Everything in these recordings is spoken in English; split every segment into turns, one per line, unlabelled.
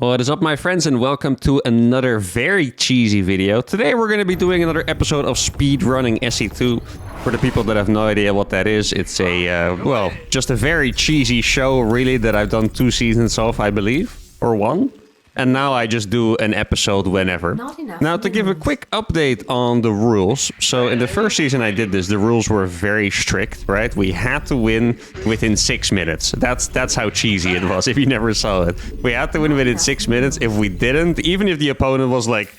What is up, my friends, and welcome to another very cheesy video. Today we're going to be doing another episode of speedrunning SE2. For the people that have no idea what that is, it's a, well, just a very cheesy show, really, that I've done 2 seasons of, I believe, or 1. And now I just do an episode whenever. Now, to give a quick update on the rules. So in the first season I did this, the rules were very strict, right? We had to win within 6 minutes. That's how cheesy it was, if you never saw it. We had to win within 6 minutes. If we didn't, even if the opponent was like,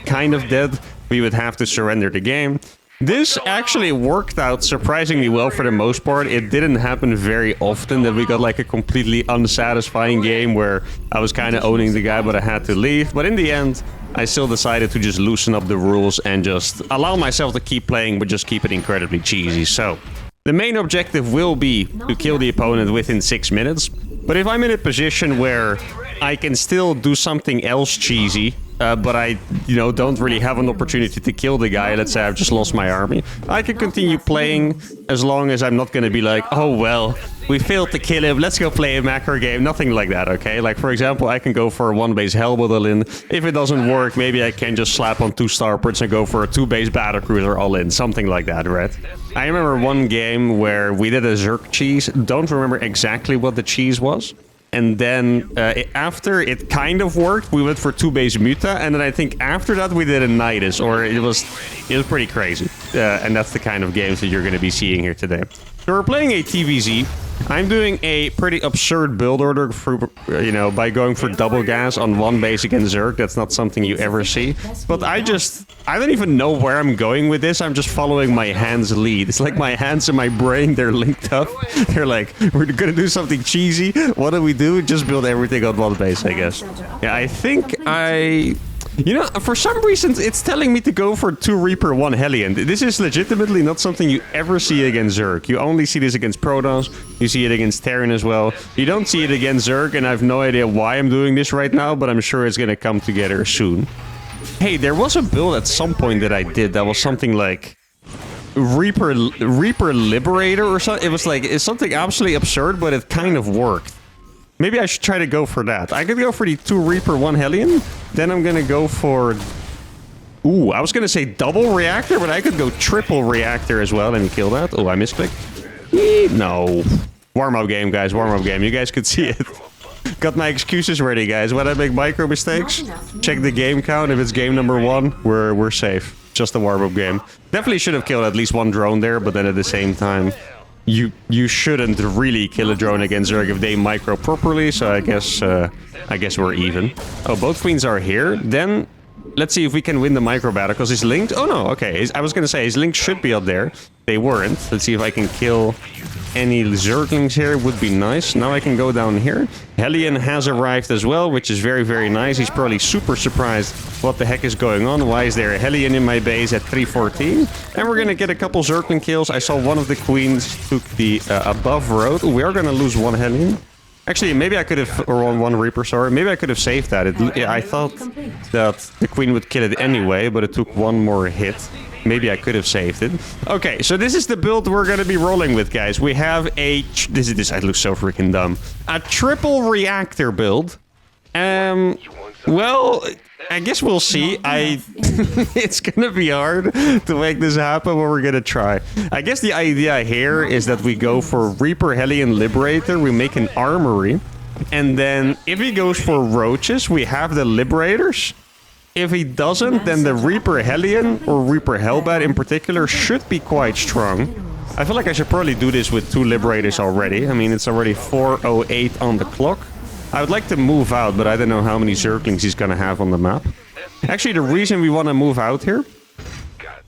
kind of dead, we would have to surrender the game. This actually worked out surprisingly well for the most part. It didn't happen very often that we got like a completely unsatisfying game where I was kind of owning the guy but I had to leave. But in the end, I still decided to just loosen up the rules and just allow myself to keep playing but just keep it incredibly cheesy. So the main objective will be to kill the opponent within 6 minutes. But if I'm in a position where I can still do something else cheesy, but I, don't really have an opportunity to kill the guy. Let's say I've just lost my army. I can continue playing as long as I'm not going to be like, oh, well, we failed to kill him. Let's go play a macro game. Nothing like that, okay? Like, for example, I can go for a 1-base Hellbolt all-in. If it doesn't work, maybe I can just slap on 2 starports and go for a 2-base Battlecruiser all-in. Something like that, right? I remember one game where we did a Zerg cheese. Don't remember exactly what the cheese was. And then after it kind of worked, we went for 2-base Muta, and then I think after that we did a Nidus, or it was pretty crazy. And that's the kind of games that you're going to be seeing here today. So we're playing a TVZ. I'm doing a pretty absurd build order for, by going for double gas on 1 base against Zerg. That's not something you ever see. But I don't even know where I'm going with this. I'm just following my hands' lead. It's like my hands and my brain, they're linked up. They're like, we're gonna do something cheesy. What do we do? Just build everything on 1 base, I guess. Yeah, I think for some reason, it's telling me to go for 2 Reaper, 1 Hellion. This is legitimately not something you ever see against Zerg. You only see this against Protons. You see it against Terran as well. You don't see it against Zerg, and I have no idea why I'm doing this right now, but I'm sure it's going to come together soon. Hey, there was a build at some point that I did that was something like Reaper Liberator or something. It was like, it's something absolutely absurd, but it kind of worked. Maybe I should try to go for that. I could go for the 2 Reaper, 1 Hellion. Then I'm gonna go for... Ooh, I was gonna say double reactor, but I could go triple reactor as well. Let me kill that. Oh, I misclicked. No. Warm-up game, guys. Warm-up game. You guys could see it. Got my excuses ready, guys. When I make micro mistakes, check the game count. If it's game number 1, we're safe. Just a warm-up game. Definitely should have killed at least 1 drone there, but then at the same time... You shouldn't really kill a drone against Zerg if they micro properly, so I guess we're even. Oh, both queens are here. Then let's see if we can win the micro battle, because he's linked. Oh no, okay. I was gonna say his link should be up there. They weren't. Let's see if I can kill any Zerglings here. Would be nice. Now I can go down here. Hellion has arrived as well, which is very, very nice. He's probably super surprised what the heck is going on. Why is there a Hellion in my base at 314? And we're gonna get a couple Zergling kills. I saw one of the queens took the above road. Ooh, we are gonna lose 1 Hellion. Actually, maybe I could have, or on 1 Reaper, sorry. Maybe I could have saved that. I thought that the queen would kill it anyway, but it took 1 more hit. Maybe I could have saved it. Okay, so this is the build we're going to be rolling with, guys. We have a... This I look so freaking dumb. A triple reactor build. Well, I guess we'll see. It's going to be hard to make this happen, but we're going to try. I guess the idea here is that we go for Reaper, Hellion, Liberator. We make an armory. And then if he goes for roaches, we have the Liberators. If he doesn't, then the Reaper Hellion, or Reaper Hellbat in particular, should be quite strong. I feel like I should probably do this with 2 Liberators already. I mean, it's already 4:08 on the clock. I would like to move out, but I don't know how many Zerglings he's gonna have on the map. Actually, the reason we want to move out here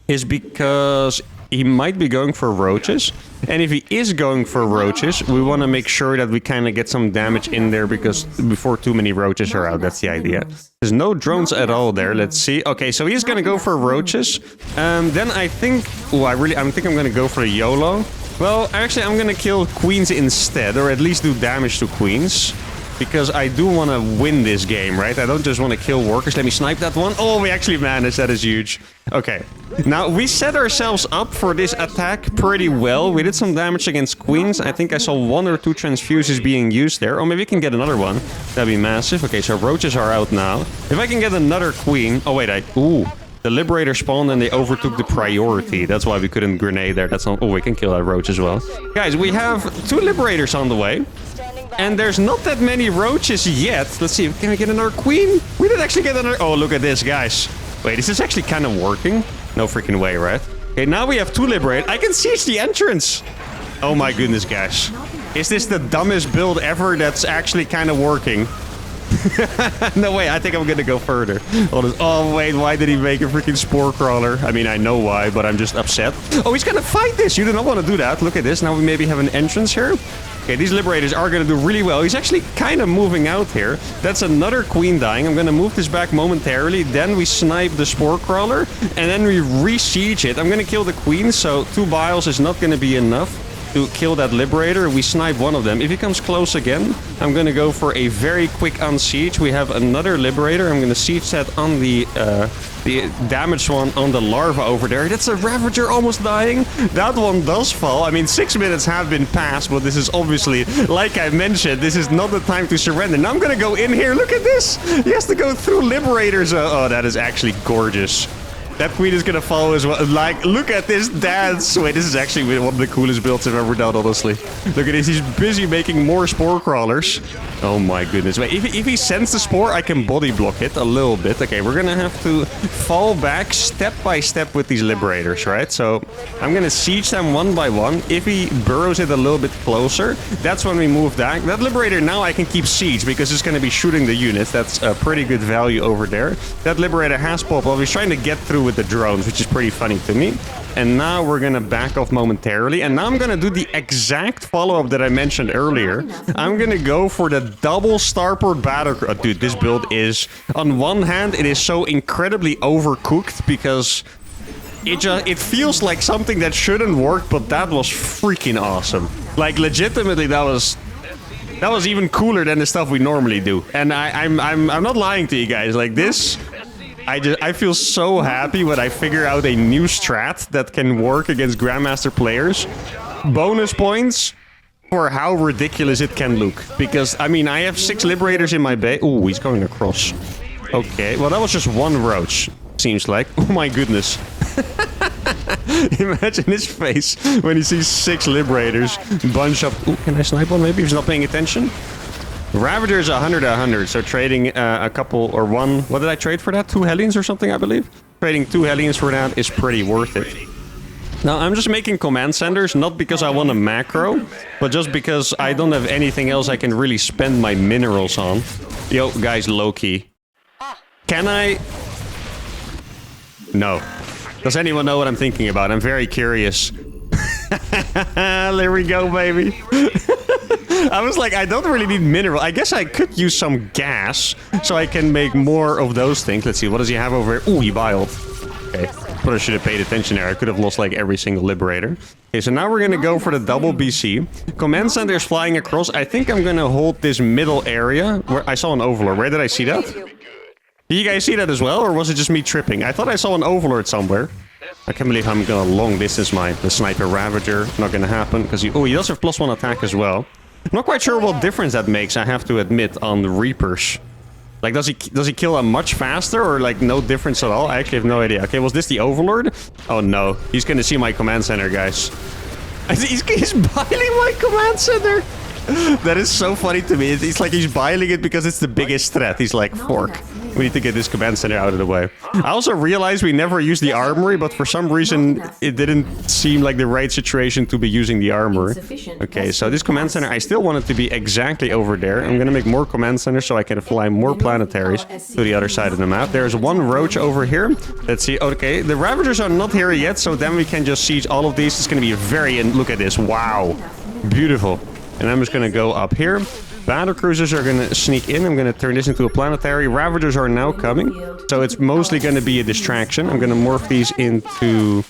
is because he might be going for roaches. And if he is going for roaches, we want to make sure that we kind of get some damage in there because before too many roaches are out. That's the idea. There's no drones at all there. Let's see. Okay, so he's going to go for roaches. Then I think... Oh, I think I'm going to go for a YOLO. Well, actually, I'm going to kill queens instead, or at least do damage to queens. because I do want to win this game, right? I don't just want to kill workers. Let me snipe that one. Oh, we actually managed. That is huge. Okay. Now, we set ourselves up for this attack pretty well. We did some damage against queens. I think I saw 1 or 2 transfuses being used there. Oh, maybe we can get another one. That'd be massive. Okay, so roaches are out now. If I can get another queen... Oh, wait, Ooh. The Liberator spawned and they overtook the priority. That's why we couldn't grenade there. That's not... Oh, we can kill that roach as well. Guys, we have 2 Liberators on the way. And there's not that many roaches yet. Let's see. Can we get another queen? We did actually get another... Oh, look at this, guys. Wait, is this actually kind of working? No freaking way, right? Okay, now we have 2 Liberators. I can siege the entrance. Oh my goodness, guys. Is this the dumbest build ever that's actually kind of working? No way, I think I'm gonna go further. Oh wait, why did he make a freaking spore crawler? I mean, I know why, but I'm just upset. Oh, he's gonna fight this. You do not want to do that. Look at this. Now we maybe have an entrance here. Okay, these Liberators are gonna do really well. He's actually kind of moving out here. That's another queen dying. I'm gonna move this back momentarily. Then we snipe the spore crawler, and then we re-siege it. I'm gonna kill the queen, so 2 biles is not gonna be enough to kill that Liberator. We snipe one of them. If he comes close again, I'm gonna go for a very quick unsiege. We have another Liberator. I'm gonna siege that on the damaged one on the larva over there. That's a Ravager almost dying. That one does fall. I mean, 6 minutes have been passed, but this is obviously, like I mentioned, this is not the time to surrender. Now I'm gonna go in here. Look at this. He has to go through Liberators. Oh, that is actually gorgeous. That queen is gonna follow as well. Like, look at this dance. Wait, this is actually one of the coolest builds I've ever done, honestly. Look at this. He's busy making more spore crawlers. Oh my goodness. Wait, if he sends the spore, I can body block it a little bit. Okay, we're gonna have to fall back step by step with these Liberators, right? So I'm gonna siege them one by one. If he burrows it a little bit closer, that's when we move back. That Liberator now I can keep siege because it's gonna be shooting the units. That's a pretty good value over there. That Liberator has pop up. He's trying to get through with the drones, which is pretty funny to me. And now we're gonna back off momentarily. And now I'm gonna do the exact follow-up that I mentioned earlier. I'm gonna go for the double starport Battlecruiser. Dude, this build is... On one hand, it is so incredibly overcooked because... It feels like something that shouldn't work, but that was freaking awesome. Like, legitimately, that was even cooler than the stuff we normally do. And I'm not lying to you guys. Like, this... I feel so happy when I figure out a new strat that can work against Grandmaster players. Bonus points for how ridiculous it can look. Because, I mean, I have 6 Liberators in my base. Ooh, he's going across. Okay, well, that was just 1 roach, seems like. Oh my goodness. Imagine his face when he sees 6 Liberators bunch up. Ooh, can I snipe one maybe if he's not paying attention? Ravager is 100/100, so trading a couple or 1... What did I trade for that? 2 Hellions or something, I believe? Trading 2 Hellions for that is pretty worth it. Now, I'm just making command centers, not because I want a macro, but just because I don't have anything else I can really spend my minerals on. Yo, guys, low-key. Can I... No. Does anyone know what I'm thinking about? I'm very curious. There we go, baby. I was like, I don't really need mineral. I guess I could use some gas so I can make more of those things. Let's see, what does he have over here? Ooh, he biled. Okay, but I should have paid attention there. I could have lost like every single Liberator. Okay, so now we're gonna go for the double BC. Command center is flying across. I think I'm gonna hold this middle area where I saw an Overlord. Where did I see that? Did you guys see that as well, or was it just me tripping? I thought I saw an Overlord somewhere. I can't believe I'm gonna long distance the sniper Ravager. Not gonna happen because he does have +1 attack as well. I'm not quite sure what difference that makes, I have to admit, on the Reapers. Like, does he kill them much faster or like no difference at all? I actually have no idea. Okay, was this the Overlord? Oh no, he's gonna see my command center, guys. He's biling my command center. That is so funny to me. It's like he's biling it because it's the biggest threat. He's like, fork. We need to get this command center out of the way. I also realized we never used the armory, but for some reason it didn't seem like the right situation to be using the armory. Okay, so this command center, I still want it to be exactly over there. I'm gonna make more command centers so I can fly more planetaries to the other side of the map. There's 1 roach over here. Let's see. Okay, the Ravagers are not here yet, so then we can just siege all of these. It's gonna be a very... Look at this. Wow. Beautiful. And I'm just gonna go up here. Battlecruisers are gonna sneak in. I'm gonna turn this into a planetary. Ravagers are now coming. So it's mostly gonna be a distraction. I'm gonna morph these into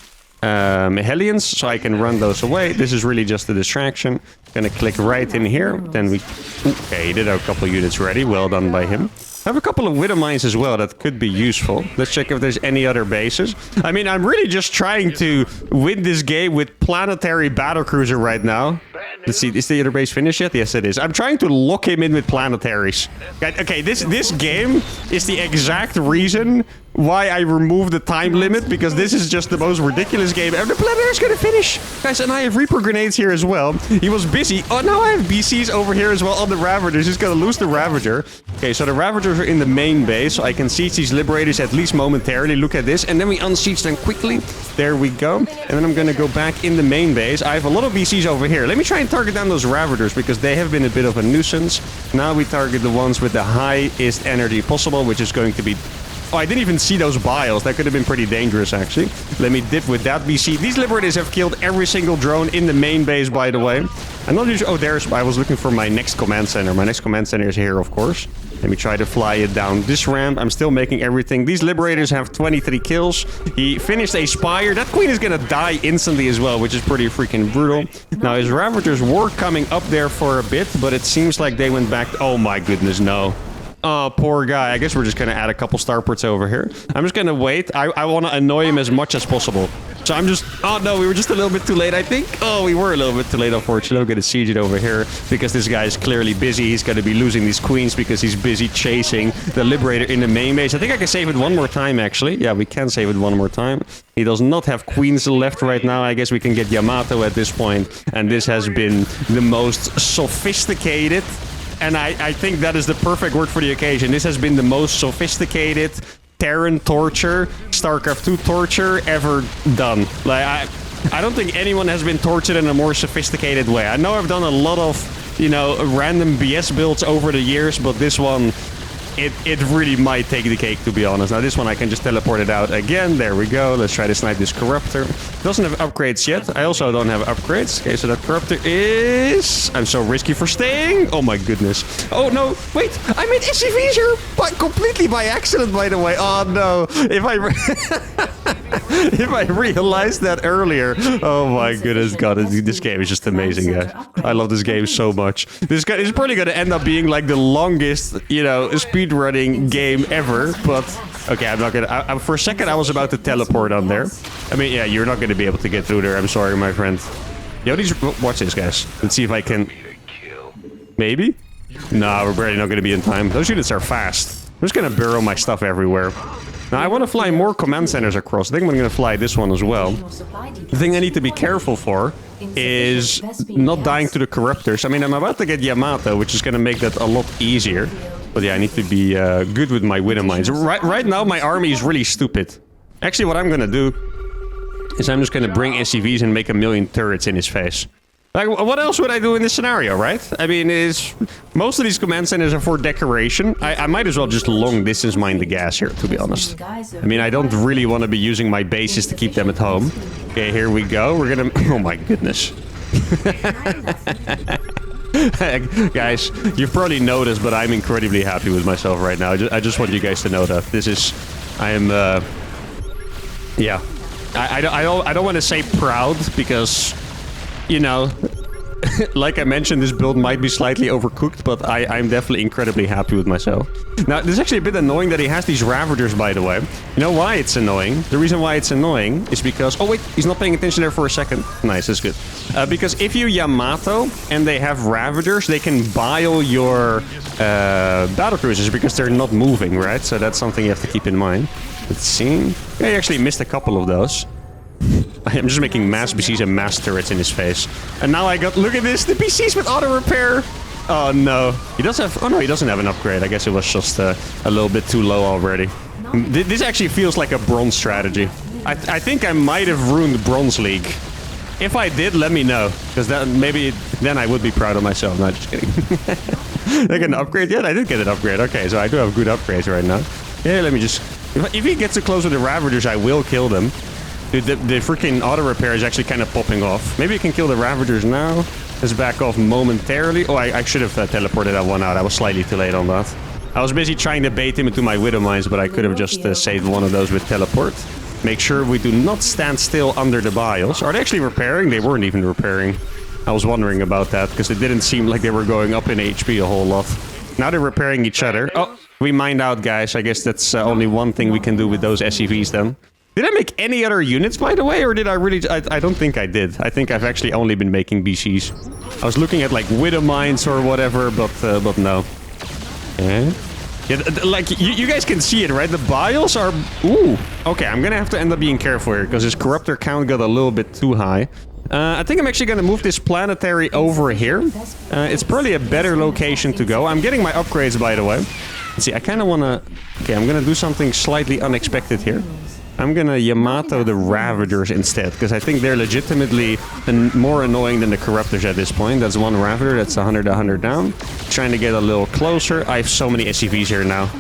Hellions so I can run those away. This is really just a distraction. Gonna click right in here. Then we... Okay, he did have a couple units ready. Well done by him. I have a couple of widow mines as well that could be useful. Let's check if there's any other bases. I mean, I'm really just trying to win this game with Planetary Battlecruiser right now. Let's see, is the other base finished yet? Yes, it is. I'm trying to lock him in with Planetaries. Okay, this game is the exact reason why I removed the time limit, because this is just the most ridiculous game. And the Planetary is gonna finish. Guys, and I have Reaper grenades here as well. He was busy. Oh, now I have BCs over here as well on the Ravagers. He's gonna lose the Ravager. Okay, so the Ravagers are in the main base, so I can siege these Liberators at least momentarily. Look at this. And then we unsiege them quickly. There we go. And then I'm gonna go back in the main base. I have a lot of BCs over here. Let me try and target down those Ravagers, because they have been a bit of a nuisance. Now we target the ones with the highest energy possible, which is going to be... Oh, I didn't even see those biles. That could have been pretty dangerous, actually. Let me dip with that BC. These Liberators have killed every single drone in the main base, by the way. I'm not usually... Oh, there's... I was looking for my next command center. My next command center is here, of course. Let me try to fly it down this ramp. I'm still making everything. These Liberators have 23 kills. He finished a Spire. That Queen is gonna die instantly as well, which is pretty freaking brutal. Now, his Ravagers were coming up there for a bit, but it seems like they went back... Oh my goodness, no. Oh, poor guy. I guess we're just going to add a couple starports over here. I'm just going to wait. I want to annoy him as much as possible. So I'm just... Oh, no, we were just a little bit too late, I think. Oh, we were a little bit too late, unfortunately. I'm going to siege it over here because this guy is clearly busy. He's going to be losing these queens because he's busy chasing the Liberator in the main base. I think I can save it one more time, actually. Yeah, we can save it one more time. He does not have queens left right now. I guess we can get Yamato at this point. And this has been the most sophisticated... And I think that is the perfect word for the occasion. This has been the most sophisticated Terran torture, StarCraft 2 torture ever done. Like, I don't think anyone has been tortured in a more sophisticated way. I know I've done a lot of, you know, random BS builds over the years, but this one... It really might take the cake, to be honest. Now, this one I can just teleport it out again. There we go. Let's try to snipe this Corruptor. Doesn't have upgrades yet. I also don't have upgrades. Okay, so that Corruptor is... I'm so risky for staying. Oh, my goodness. Oh, no. Wait. I made SCVs here completely by accident, by the way. Oh, no. If I realized that earlier... Oh, my goodness. God, this game is just amazing, guys. I love this game so much. This guy is probably going to end up being, like, the longest, you know, speedrunning game ever, but... Okay, I'm not gonna... for a second, I was about to teleport on there. I mean, yeah, you're not gonna be able to get through there. I'm sorry, my friend. Yo, watch this, guys. Let's see if I can... Maybe? No, we're barely not gonna be in time. Those units are fast. I'm just gonna burrow my stuff everywhere. Now, I want to fly more command centers across. I think I'm going to fly this one as well. The thing I need to be careful for is not dying to the Corruptors. I mean, I'm about to get Yamato, which is going to make that a lot easier. But yeah, I need to be good with my widow mines. Right now, my army is really stupid. Actually, what I'm going to do is I'm just going to bring SCVs and make 1,000,000 turrets in his face. Like, what else would I do in this scenario, right? I mean, most of these command centers are for decoration. I might as well just long distance mine the gas here, to be honest. I mean, I don't really want to be using my bases to keep them at home. Okay, here we go. We're gonna... Oh my goodness. Guys, you've probably noticed, but I'm incredibly happy with myself right now. I just want you guys to know that. This is... I am... Yeah. I don't want to say proud, because... You know, like I mentioned, this build might be slightly overcooked, but I'm definitely incredibly happy with myself. Now, this is actually a bit annoying that he has these Ravagers, by the way. You know why it's annoying? The reason why it's annoying is because... Oh, wait, he's not paying attention there for a second. Nice, that's good. Because if you Yamato and they have Ravagers, they can bile your Battlecruisers because they're not moving, right? So that's something you have to keep in mind. Let's see. I actually missed a couple of those. I'm just making mass BCs and mass turrets in his face. And now I got... Look at this! The BCs with auto repair! Oh, no. He does have... Oh, no, he doesn't have an upgrade. I guess it was just a little bit too low already. This actually feels like a bronze strategy. I think I might have ruined Bronze League. If I did, let me know. Because maybe then I would be proud of myself. No, just kidding. Did I get an upgrade yet? I did get an upgrade. Okay, so I do have good upgrades right now. Yeah, let me just... If he gets too close with the Ravagers, I will kill them. Dude, the freaking auto repair is actually kind of popping off. Maybe you can kill the Ravagers now. Let's back off momentarily. Oh, I should have teleported that one out. I was slightly too late on that. I was busy trying to bait him into my Widow Mines, but I could have just saved one of those with teleport. Make sure we do not stand still under the bios. Are they actually repairing? They weren't even repairing. I was wondering about that, because it didn't seem like they were going up in HP a whole lot. Now they're repairing each other. Oh, we mined out, guys. I guess that's only one thing we can do with those SCVs then. Did I make any other units, by the way, or did I really... I don't think I did. I think I've actually only been making BCs. I was looking at, like, widow mines or whatever, but no. Okay. Yeah, like, you guys can see it, right? The bios are... Ooh. Okay, I'm gonna have to end up being careful here, because his corruptor count got a little bit too high. I think I'm actually gonna move this planetary over here. It's probably a better location to go. I'm getting my upgrades, by the way. Let's see, I kind of want to... Okay, I'm gonna do something slightly unexpected here. I'm gonna Yamato the Ravagers instead, because I think they're legitimately more annoying than the Corruptors at this point. That's one Ravager, that's 100 down. Trying to get a little closer. I have so many SCVs here now.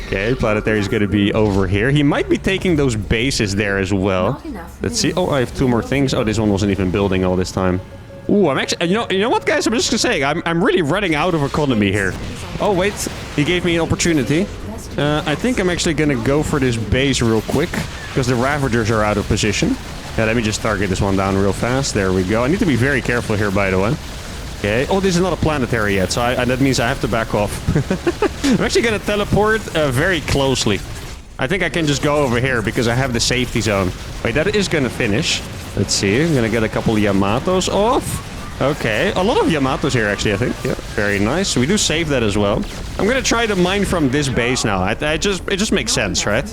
Okay, Planetary is gonna be over here. He might be taking those bases there as well. Let's see. Oh, I have 2 more things. Oh, this one wasn't even building all this time. Ooh, I'm actually... You know what, guys? I'm just gonna say, I'm really running out of economy here. Oh, wait. He gave me an opportunity. I think I'm actually gonna go for this base real quick, because the Ravagers are out of position. Yeah, let me just target this one down real fast. There we go. I need to be very careful here, by the way. Okay. Oh, this is not a planetary yet, so that means I have to back off. I'm actually gonna teleport very closely. I think I can just go over here, because I have the safety zone. Wait, that is gonna finish. Let's see. I'm gonna get a couple of Yamatos off. Okay, a lot of Yamatos here, actually, I think. Yeah, very nice. We do save that as well. I'm gonna try to mine from this base now. It just makes sense, right?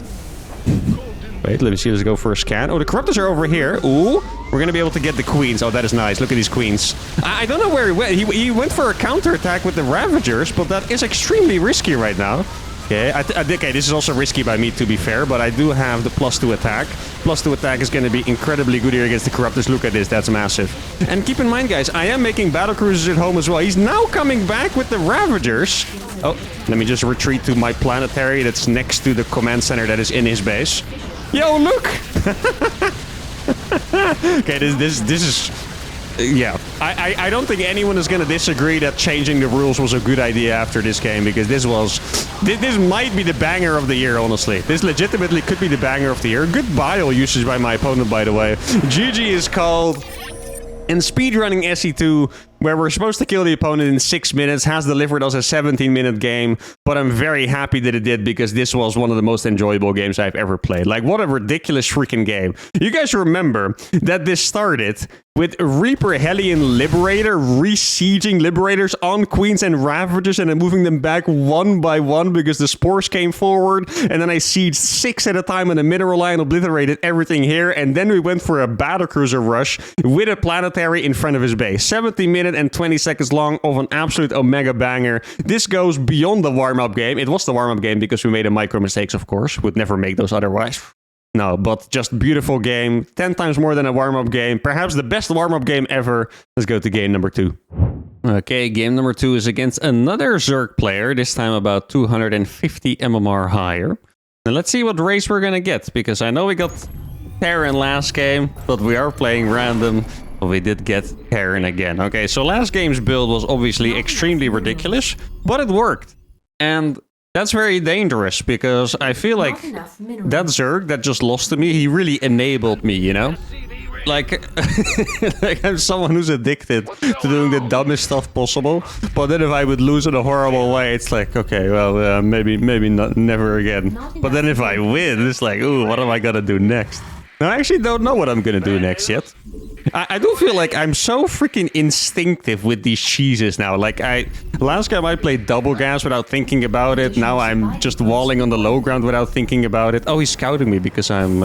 Wait, let me see. Let's go for a scan. Oh, the Corruptors are over here. Ooh, we're gonna be able to get the Queens. Oh, that is nice. Look at these Queens. I don't know where he went. He went for a counterattack with the Ravagers, but that is extremely risky right now. Okay, okay, this is also risky by me, to be fair, but I do have the +2 attack. +2 attack is going to be incredibly good here against the Corruptors. Look at this, that's massive. And keep in mind, guys, I am making Battlecruisers at home as well. He's now coming back with the Ravagers. Oh, let me just retreat to my Planetary that's next to the command center that is in his base. Yo, look! Okay, this is... Yeah, I don't think anyone is going to disagree that changing the rules was a good idea after this game, because this might be the banger of the year, honestly. This legitimately could be the banger of the year. Good bio usage by my opponent, by the way. GG is called. And speedrunning SE2, where we're supposed to kill the opponent in 6 minutes, has delivered us a 17-minute game, but I'm very happy that it did, because this was one of the most enjoyable games I've ever played. Like, what a ridiculous freaking game. You guys remember that this started with Reaper Hellion Liberator re-sieging Liberators on Queens and Ravagers and then moving them back one by one because the spores came forward, and then I sieged 6 at a time on the mineral line, obliterated everything here, and then we went for a Battlecruiser rush with a Planetary in front of his base. 70 minutes and 20 seconds long of an absolute omega banger. This goes beyond the warm-up game. It was the warm-up game because we made a micro mistakes, of course. Would never make those otherwise. No, but just beautiful game. 10 times more than a warm-up game. Perhaps the best warm-up game ever. Let's go to game number 2. Okay, game number 2 is against another Zerg player. This time about 250 MMR higher. And let's see what race we're gonna get. Because I know we got Terran last game, but we are playing random. But we did get Terran again. Okay, so last game's build was obviously extremely ridiculous, but it worked. And that's very dangerous, because I feel like that Zerg that just lost to me, he really enabled me, you know? Like, like I'm someone who's addicted to doing the dumbest stuff possible, but then if I would lose in a horrible way, it's like, okay, well, maybe not, never again. But then if I win, it's like, ooh, what am I gonna do next? Now, I actually don't know what I'm gonna do next yet. I do feel like I'm so freaking instinctive with these cheeses now. Like, last time I played double gas without thinking about it. Now I'm just walling on the low ground without thinking about it. Oh, he's scouting me because I'm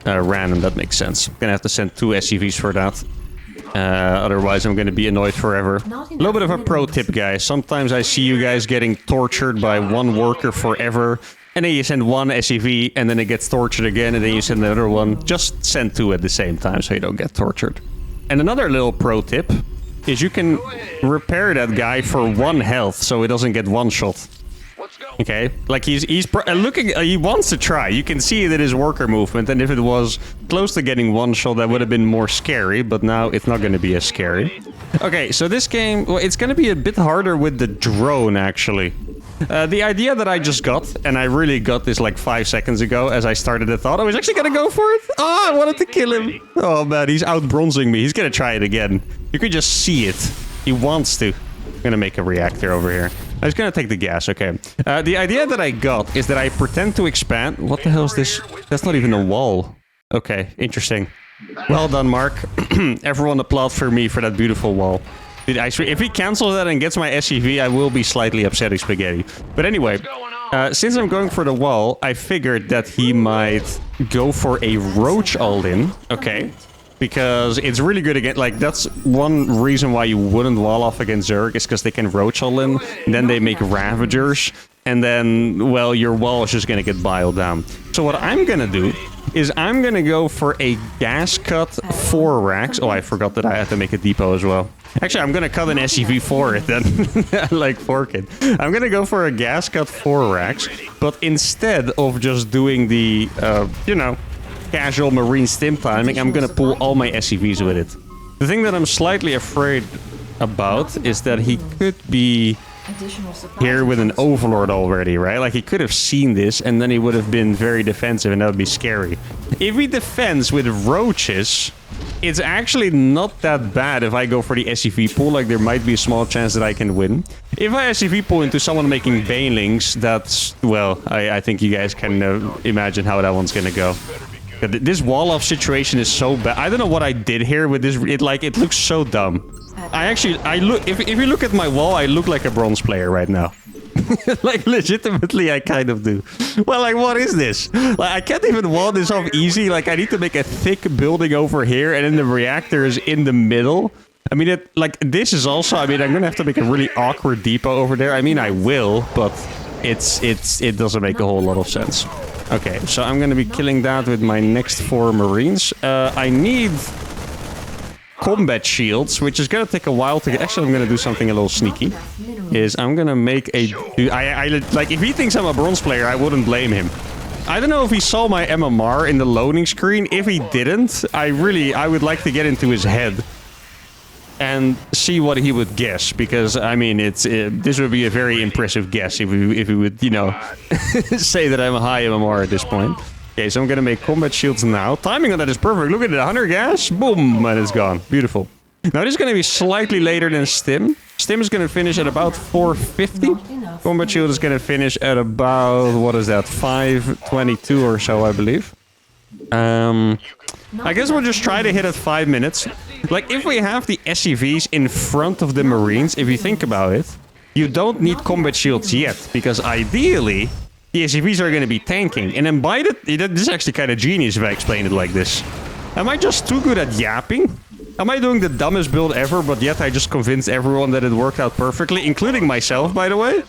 random. That makes sense. I'm gonna have to send 2 SCVs for that. Otherwise, I'm gonna be annoyed forever. A little bit of a pro tip, guys. Sometimes I see you guys getting tortured by one worker forever. And then you send 1 SCV, and then it gets tortured again, and then you send another one. Just send 2 at the same time, so you don't get tortured. And another little pro tip is you can repair that guy for 1 health, so he doesn't get 1 shot. Okay, like he's looking, he wants to try. You can see that his worker movement, and if it was close to getting 1 shot, that would have been more scary, but now it's not going to be as scary. Okay, so this game, well, it's going to be a bit harder with the drone, actually. The idea that I just got, and I really got this like 5 seconds ago as I started the thought, I was actually gonna go for it. Oh, I wanted to kill him. Oh man, he's out bronzing me. He's gonna try it again. You can just see it. He wants to. I'm gonna make a reactor over here. I was gonna take the gas, okay. The idea that I got is that I pretend to expand. What the hell is this? That's not even a wall. Okay, interesting. Well done, Mark. Everyone applaud for me for that beautiful wall. Dude, if he cancels that and gets my SUV, I will be slightly upsetting Spaghetti. But anyway, since I'm going for the wall, I figured that he might go for a roach all-in. Okay. Because it's really good against, like, that's one reason why you wouldn't wall off against Zerg, is because they can roach all-in, then they make Ravagers, and then, well, your wall is just gonna get biled down. So what I'm gonna do is I'm gonna go for a gas cut 4 racks. Oh, I forgot that I had to make a depot as well. Actually, I'm gonna cut an SUV for it then. Like fork it. I'm gonna go for a gas cut 4 racks, but instead of just doing the, you know, casual marine stim timing, I'm gonna pull all my SUVs with it. The thing that I'm slightly afraid about is that he could be here with an overlord already, right? Like, he could have seen this and then he would have been very defensive, and that would be scary. If he defends with roaches, it's actually not that bad if I go for the SUV pull. Like, there might be a small chance that I can win. If I SUV pull into someone making banelings, that's, well, I think you guys can imagine how that one's gonna go. This wall-off situation is so bad. I don't know what I did here with this. It looks so dumb. I look. If you look at my wall, I look like a bronze player right now. Like, legitimately, I kind of do. Well, like, what is this? Like, I can't even wall this off easy. Like, I need to make a thick building over here, and then the reactor is in the middle. I mean, this is also. I mean, I'm gonna have to make a really awkward depot over there. I mean, I will, but it doesn't make a whole lot of sense. Okay, so I'm gonna be killing that with my next 4 Marines. I need combat shields, which is gonna take a while to get. Actually, I'm gonna do something a little sneaky. Is I'm gonna make a. Like, if he thinks I'm a bronze player, I wouldn't blame him. I don't know if he saw my MMR in the loading screen. If he didn't, I would like to get into his head and see what he would guess, because I mean, this would be a very impressive guess if he would, you know, say that I'm a high MMR at this point. Okay, so I'm gonna make combat shields now. Timing on that is perfect. Look at it, 100 gas, boom, and it's gone. Beautiful. Now this is gonna be slightly later than Stim. Stim is gonna finish at about 450. Combat shield is gonna finish at about, what is that, 522 or so, I believe. I guess we'll just try to hit at 5 minutes. Like, if we have the SCVs in front of the Marines, if you think about it, you don't need combat shields yet, because ideally, the SCVs are going to be tanking. And then by the... This is actually kind of genius if I explain it like this. Am I just too good at yapping? Am I doing the dumbest build ever, but yet I just convinced everyone that it worked out perfectly, including myself, by the way?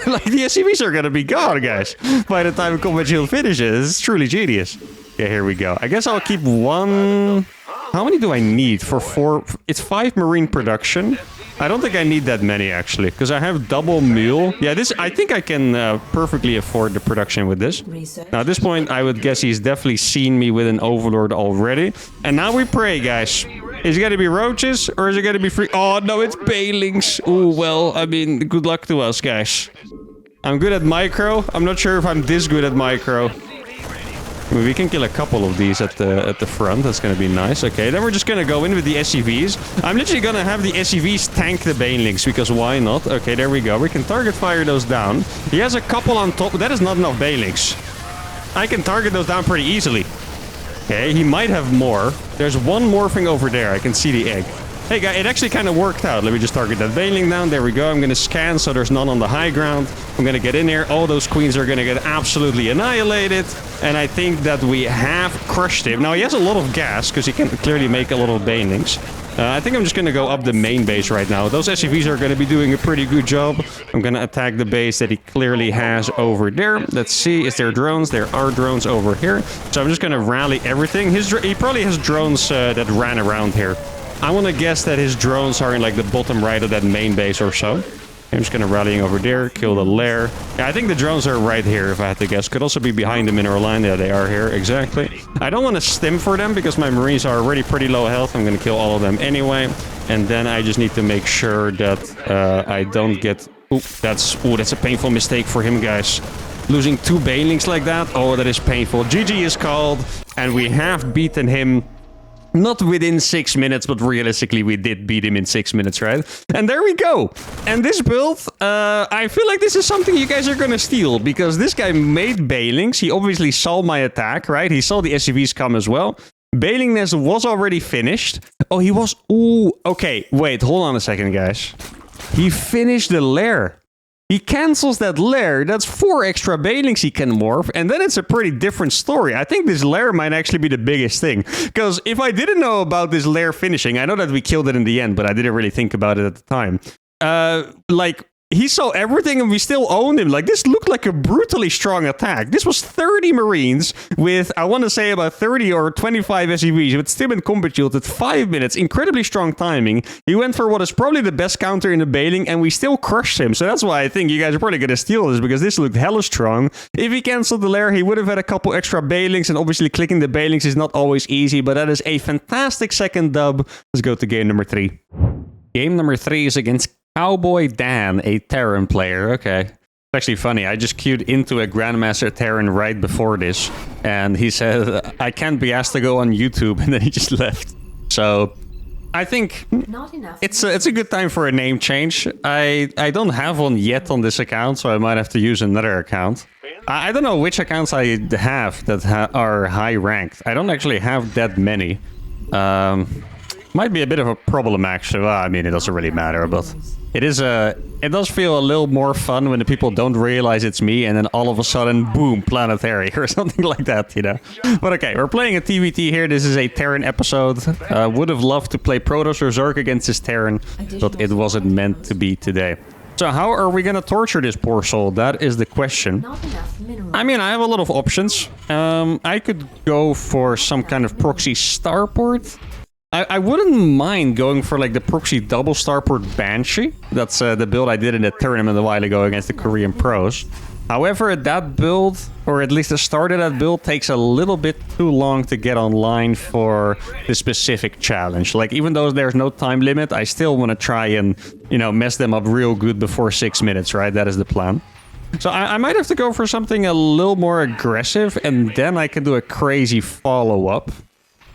Like, the SCVs are going to be gone, guys, by the time combat shield finishes. It's truly genius. Okay, here we go. I guess I'll keep 1... How many do I need for 4? It's 5 Marine production. I don't think I need that many, actually, because I have double mule. Yeah, this, I think I can perfectly afford the production with this. Now, at this point, I would guess he's definitely seen me with an overlord already. And now we pray, guys. Is it going to be roaches, or is it going to be free? Oh, no, it's banelings. Oh, well, I mean, good luck to us, guys. I'm good at micro. I'm not sure if I'm this good at micro. I mean, we can kill a couple of these at the front. That's going to be nice. Okay, then we're just going to go in with the SCVs. I'm literally going to have the SCVs tank the banelings, because why not? Okay, there we go. We can target fire those down. He has a couple on top. That is not enough banelings. I can target those down pretty easily. Okay, he might have more. There's one morphing over there. I can see the egg. Hey, guys, it actually kind of worked out. Let me just target that baneling down. There we go. I'm going to scan so there's none on the high ground. I'm going to get in here. All those queens are going to get absolutely annihilated. And I think that we have crushed him. Now, he has a lot of gas, because he can clearly make a lot of banelings. I think I'm just going to go up the main base right now. Those SCVs are going to be doing a pretty good job. I'm going to attack the base that he clearly has over there. Let's see. Is there drones? There are drones over here. So I'm just going to rally everything. He probably has drones that ran around here. I want to guess that his drones are in, like, the bottom right of that main base or so. I'm just going to rallying over there, kill the lair. Yeah, I think the drones are right here, if I had to guess. Could also be behind the mineral line. Yeah, they are here, exactly. I don't want to stim for them, because my Marines are already pretty low health. I'm going to kill all of them anyway. And then I just need to make sure that I don't get That's a painful mistake for him, guys. Losing 2 banelings like that, oh, that is painful. GG is called, and we have beaten him. Not within 6 minutes, but realistically, we did beat him in 6 minutes, right? And there we go. And this build, I feel like this is something you guys are gonna steal, because this guy made banelings. He obviously saw my attack, right? He saw the SCVs come as well. Baneling nest was already finished. Oh, he was... Ooh, okay. Wait, hold on a second, guys. He finished the lair. He cancels that lair. That's 4 extra banelings he can morph. And then it's a pretty different story. I think this lair might actually be the biggest thing. Because if I didn't know about this lair finishing, I know that we killed it in the end, but I didn't really think about it at the time. Like, he saw everything and we still owned him. Like, this looked like a brutally strong attack. This was 30 Marines with, I want to say, about 30 or 25 SCVs with Stim and Combat Shield at 5 minutes. Incredibly strong timing. He went for what is probably the best counter in the bailing, and we still crushed him. So that's why I think you guys are probably going to steal this, because this looked hella strong. If he canceled the lair, he would have had a couple extra bailings, and obviously clicking the bailings is not always easy, but that is a fantastic second dub. Let's go to game number 3. Game number 3 is against Cowboy Dan, a Terran player. Okay. It's actually funny. I just queued into a Grandmaster Terran right before this, and he said, I can't be asked to go on YouTube, and then he just left. So, I think it's a good time for a name change. I don't have one yet on this account, so I might have to use another account. I don't know which accounts I have that are high ranked. I don't actually have that many. Might be a bit of a problem, actually. Well, I mean, it doesn't really matter, but it does feel a little more fun when the people don't realize it's me, and then all of a sudden, boom, Planetary or something like that, you know. But okay, we're playing a TVT here. This is a Terran episode. Would have loved to play Protoss or Zerg against this Terran, but it wasn't meant to be today. So how are we gonna torture this poor soul? That is the question. I mean, I have a lot of options. I could go for some kind of proxy starport. I wouldn't mind going for like the proxy double starport Banshee. That's the build I did in the tournament a while ago against the Korean pros. However, that build, or at least the start of that build, takes a little bit too long to get online for the specific challenge. Like, even though there's no time limit, I still want to try and, you know, mess them up real good before 6 minutes, right? That is the plan. So I might have to go for something a little more aggressive, and then I can do a crazy follow-up.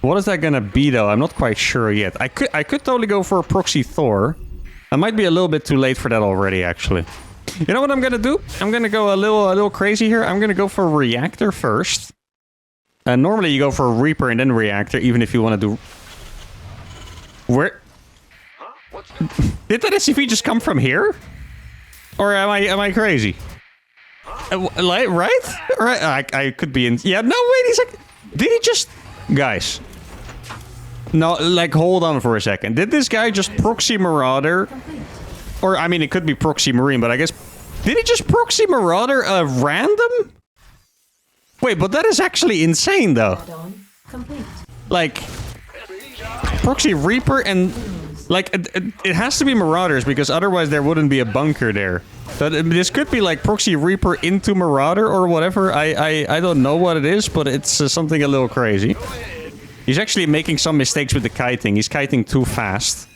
What is that gonna be, though? I'm not quite sure yet. I could totally go for a proxy Thor. I might be a little bit too late for that already, actually. You know what I'm gonna do? I'm gonna go a little crazy here. I'm gonna go for Reactor first. Normally you go for Reaper and then Reactor, even if you want to do... Where... Did that SCV just come from here? Or am I crazy? Right? Right? I could be in... Yeah, no, wait a second. Did he just... Guys... No, like, hold on for a second. Did this guy just proxy Marauder? Or, I mean, it could be proxy Marine, but I guess... Did he just proxy Marauder random? Wait, but that is actually insane, though. Like... Proxy Reaper and... Like, it has to be Marauders, because otherwise there wouldn't be a bunker there. So this could be, like, Proxy Reaper into Marauder or whatever. I don't know what it is, but it's something a little crazy. He's actually making some mistakes with the kiting. He's kiting too fast.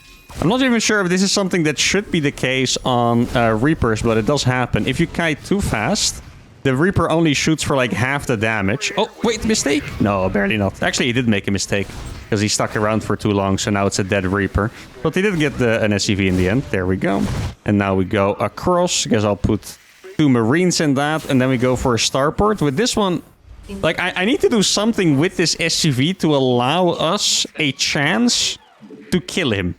I'm not even sure if this is something that should be the case on Reapers, but it does happen. If you kite too fast, the Reaper only shoots for like half the damage. Oh, wait, mistake? No, barely not. Actually, he did make a mistake because he stuck around for too long, so now it's a dead Reaper. But he did get an SCV in the end. There we go. And now we go across. I guess I'll put 2 Marines in that, and then we go for a starport. With this one... Like, I need to do something with this SCV to allow us a chance to kill him.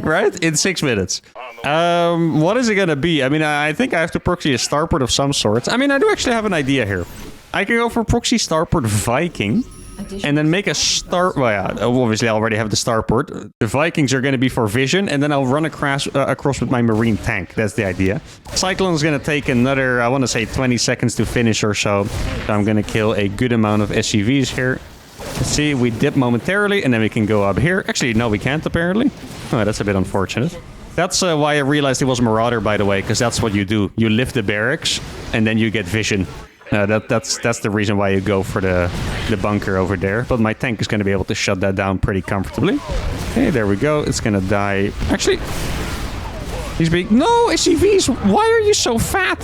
Right? In 6 minutes. What is it gonna be? I mean, I think I have to proxy a starport of some sort. I mean, I do actually have an idea here. I can go for proxy starport Viking. And then make a star... Well, yeah, obviously I already have the starport. The Vikings are going to be for vision, and then I'll run across with my Marine tank. That's the idea. Cyclone's going to take another, I want to say, 20 seconds to finish or so. So I'm going to kill a good amount of SCVs here. Let's see, we dip momentarily, and then we can go up here. Actually, no, we can't, apparently. Oh, that's a bit unfortunate. That's why I realized it was Marauder, by the way, because that's what you do. You lift the barracks, and then you get vision. That's the reason why you go for the bunker over there. But my tank is going to be able to shut that down pretty comfortably. Okay, there we go. It's going to die. Actually, He's being... No, SCVs, why are you so fat?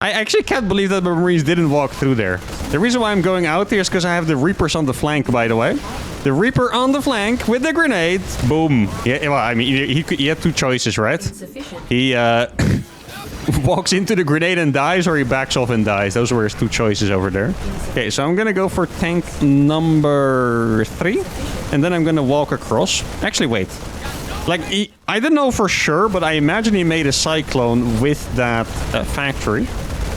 I actually can't believe that the Marines didn't walk through there. The reason why I'm going out here is because I have the Reapers on the flank, by the way. The Reaper on the flank with the grenade. Boom. Yeah, well, I mean, he had two choices, right? He walks into the grenade and dies, or he backs off and dies. Those were his two choices over there. Okay, so I'm going to go for tank number 3. And then I'm going to walk across. Actually, wait. Like, I don't know for sure, but I imagine he made a Cyclone with that factory.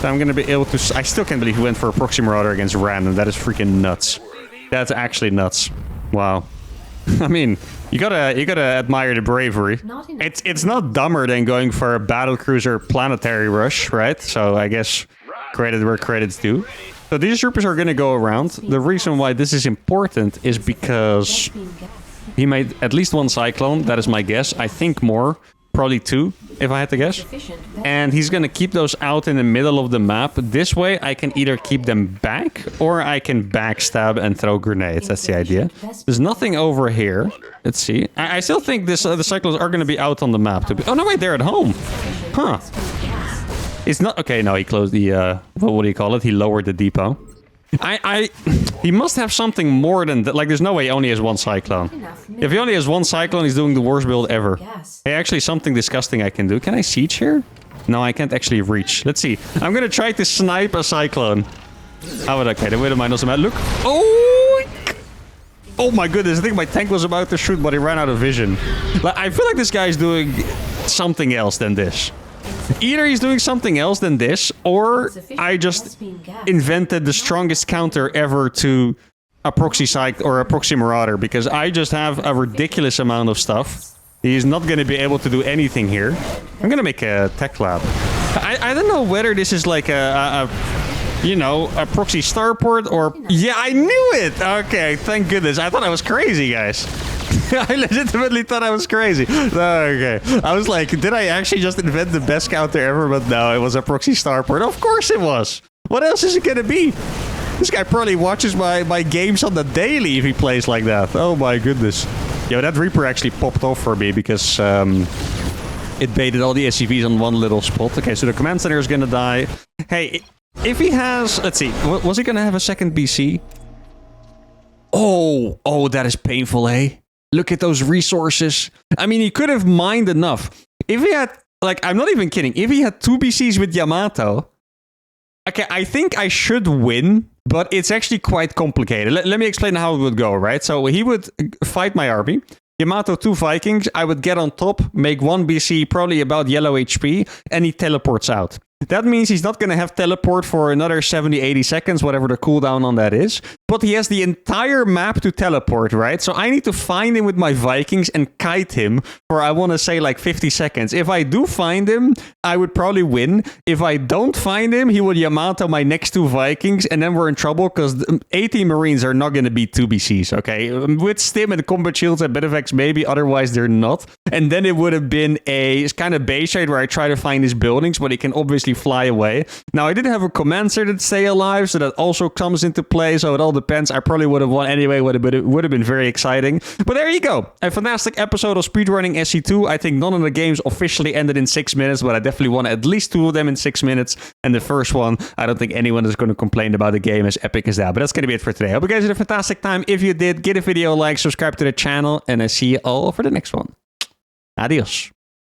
So I'm going to be able to... I still can't believe he went for a Proxy Marauder against Random. That is freaking nuts. That's actually nuts. Wow. I mean, you gotta admire the bravery. It's not dumber than going for a Battlecruiser Planetary rush, right? So I guess credit where credit's due. So these troopers are going to go around. The reason why this is important is because he made at least one Cyclone. That is my guess. I think more. Probably 2, if I had to guess. And he's going to keep those out in the middle of the map. This way, I can either keep them back, or I can backstab and throw grenades. That's the idea. There's nothing over here. Let's see. I still think this the Cyclones are going to be out on the map. Oh, no, wait, they're at home. Huh. It's not... Okay, no, he closed the... what do you call it? He lowered the depot. He must have something more than that. Like, there's no way he only has one Cyclone. If he only has one Cyclone, he's doing the worst build ever. Hey, actually, something disgusting I can do. Can I siege here? No, I can't actually reach. Let's see. I'm gonna try to snipe a Cyclone. Oh, okay. The widow mine also... Look! Oh! Oh my goodness, I think my tank was about to shoot, but he ran out of vision. Like, I feel like this guy's doing something else than this. Either he's doing something else than this, or I just invented the strongest counter ever to a proxy psych or a proxy marauder, because I just have a ridiculous amount of stuff. He's not going to be able to do anything here. I'm going to make a tech lab. I don't know whether this is like you know, a proxy starport or... Yeah, I knew it! Okay, thank goodness. I thought I was crazy, guys. I legitimately thought I was crazy. Okay. I was like, did I actually just invent the best counter ever? But no, it was a proxy starport. Of course it was. What else is it gonna be? This guy probably watches my games on the daily if he plays like that. Oh my goodness. Yo, that Reaper actually popped off for me because it baited all the SCVs on one little spot. Okay, so the command center is gonna die. Hey, if he has... Let's see. Was he gonna have a second BC? Oh, that is painful, eh? Look at those resources. I mean, he could have mined enough. If he had, like, I'm not even kidding. If he had 2 BCs with Yamato, okay, I think I should win, but it's actually quite complicated. Let me explain how it would go, right? So he would fight my army. Yamato 2 Vikings. I would get on top, make 1 BC, probably about yellow HP, and he teleports out. That means he's not going to have teleport for another 70, 80 seconds, whatever the cooldown on that is. But he has the entire map to teleport, right? So I need to find him with my Vikings and kite him for, I want to say, like 50 seconds. If I do find him, I would probably win. If I don't find him, he will Yamato my next 2 Vikings, and then we're in trouble because 80 Marines are not going to beat 2 BCs, okay? With Stim and Combat Shields and Benevex, maybe, otherwise they're not. And then it would have been a kind of base raid where I try to find his buildings, but he can obviously fly away. Now, I did have a commander that stay alive, so that also comes into play, so it all depends. I probably would have won anyway, it would have been very exciting. But there you go. A fantastic episode of speedrunning SC2. I think none of the games officially ended in 6 minutes, but I definitely won at least 2 of them in 6 minutes. And the first one, I don't think anyone is going to complain about the game as epic as that. But that's going to be it for today. I hope you guys had a fantastic time. If you did, give the video a like, subscribe to the channel, and I see you all for the next one. Adios.